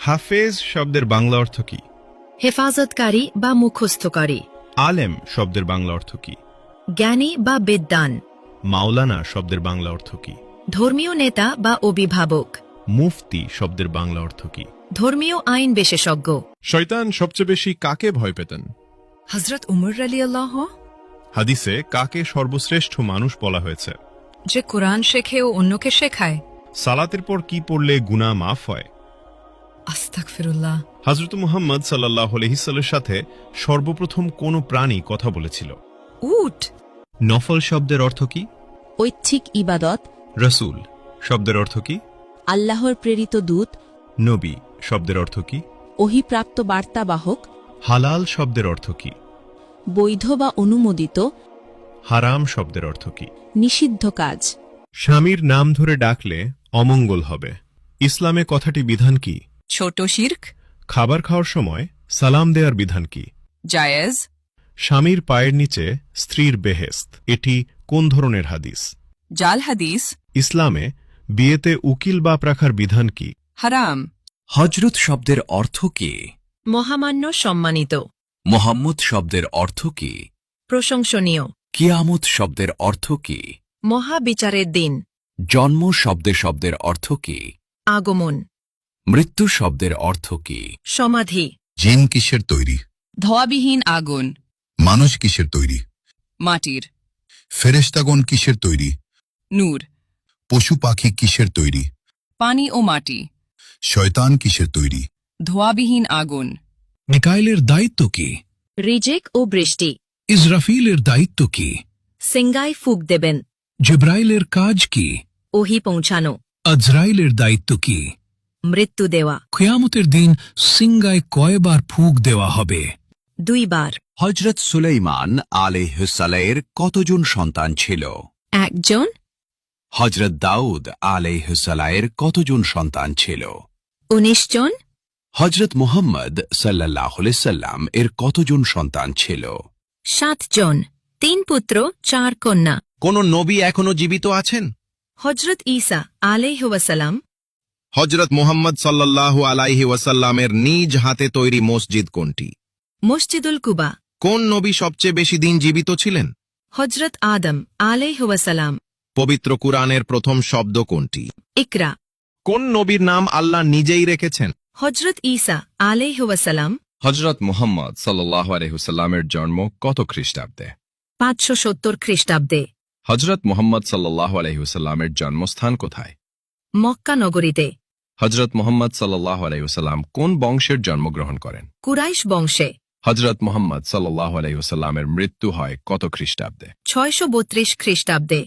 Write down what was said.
হাফেজ শব্দের বাংলা অর্থ কি? হেফাজতকারী বা মুখস্থকারী। আলেম শব্দের বাংলা অর্থ কি? জ্ঞানী বা বিদ্বান। মাওলানা শব্দের বাংলা অর্থ কি? ধর্মীয় নেতা বা অভিভাবক। মুফতি শব্দের বাংলা অর্থ কি? ধর্মীয় আইন বিশেষজ্ঞ। শয়তান সবচেয়ে বেশি কাকে ভয় পেতেন? হযরত উমর রাদিয়াল্লাহু। হাদিসে কাকে সর্বশ্রেষ্ঠ মানুষ বলা হয়েছে? যে কোরআন শেখে ও অন্যকে শেখায়। সালাতের পর কি পড়লে গুনাহ মাফ হয়? আস্তাগফিরুল্লাহ। হযরত মুহাম্মদ সাল্লাল্লাহু আলাইহি ওয়াসাল্লামের সাথে সর্বপ্রথম কোন প্রাণী কথা বলেছিল? উট। নফল শব্দের অর্থ কি? ঐচ্ছিক ইবাদত। রাসূল শব্দের অর্থ কি? আল্লাহর প্রেরিত দূত। নবী শব্দের অর্থ কি? ওহীপ্রাপ্ত বার্তাবাহক। হালাল শব্দের অর্থ কি? বৈধ বা অনুমোদিত। হারাম শব্দের অর্থ কি? নিষিদ্ধ কাজ। স্বামীর নাম ধরে ডাকলে অমঙ্গল হবে। ইসলামে কথাটি বিধান কি? ছোট শিরক। খাবার খাওয়ার সময় সালাম দেওয়ার বিধান কি? জায়েজ। স্বামীর পায়ের নিচে স্ত্রীর বেহেশত, এটি কোন ধরনের হাদিস? জাল হাদিস। ইসলামে বিয়েতে উকিল বাপ রাখার বিধান কি? হারাম। হজরত শব্দের অর্থ কি? মহামান্য, সম্মানিত। মোহাম্মদ শব্দের অর্থ কি? প্রশংসনীয়। কিয়ামত শব্দের অর্থ কি? মহাবিচারের দিন। জন্ম শব্দের অর্থ কি? আগমন। মৃত্যু শব্দের অর্থ কি? সমাধি। জিন কিসের তৈরি? ধোয়াবিহীন আগুন। মানুষ কিসের তৈরি? মাটির। ফেরেশতাগণ কিসের তৈরি? নূর। পশু পাখি কিসের তৈরি? পানি ও মাটি। শয়তান কিসের তৈরি? ধোয়াবিহীন আগুন। মিকাইলের দায়িত্ব কি? রিজিক ও বৃষ্টি। ইসরাফিলের দায়িত্ব কি? সিঙ্গায় ফুক দেবেন। জিব্রাইলের কাজ কি? ওহী পৌঁছানো। আজরাইলের দায়িত্ব কি? মৃত্যু দেওয়া। কিয়ামতের দিন সিঙ্গায় কয়বার ফুঁক দেওয়া হবে? 2 বার। হজরত সুলাইমান আলাইহিসসালামের কতজন সন্তান ছিল? 1 জন। হজরত দাউদ আলাইহিসসালামের কতজন সন্তান ছিল? 19 জন। হজরত মুহাম্মদ সাল্লাল্লাহু আলাইহি সাল্লাম এর কতজন সন্তান ছিল? 7 জন। 3 পুত্র 4 কন্যা। কোন নবী এখনো জীবিত আছেন? হযরত ঈসা আলাইহি ওয়াসাল্লাম। হযরত মুহাম্মদ সাল্লাল্লাহু আলাইহি ওয়াসাল্লামের নিজ হাতে তৈরি মসজিদ কোনটি? মসজিদুল কুবা। কোন নবী সবচেয়ে বেশি দিন জীবিত ছিলেন? হযরত আদম আলাইহি ওয়াসাল্লাম। পবিত্র কুরআনের প্রথম শব্দ কোনটি? ইকরা। কোন নবীর নাম আল্লাহ নিজেই রেখেছেন? হযরত ঈসা আলাইহি ওয়াসাল্লাম। হজরত মুহাম্মদ সাল্লাল্লাহু আলাইহি ওয়াসাল্লামের জন্ম কত খ্রিস্টাব্দে? 570 খ্রিস্টাব্দে। হজরত মুহাম্মদ সাল্লাল্লাহু আলাইহি ওয়াসাল্লামের জন্মস্থান কোথায়? মক্কা নগরীতে। হজরত মুহাম্মদ সাল্লাল্লাহু আলাইহি ওয়াসাল্লাম কোন বংশের জন্মগ্রহণ করেন? কুরাইশ বংশে। হজরত মুহাম্মদ সাল্লাল্লাহু আলাইহি ওয়াসাল্লামের মৃত্যু হয় কত খ্রিস্টাব্দে? 632 খ্রিস্টাব্দে।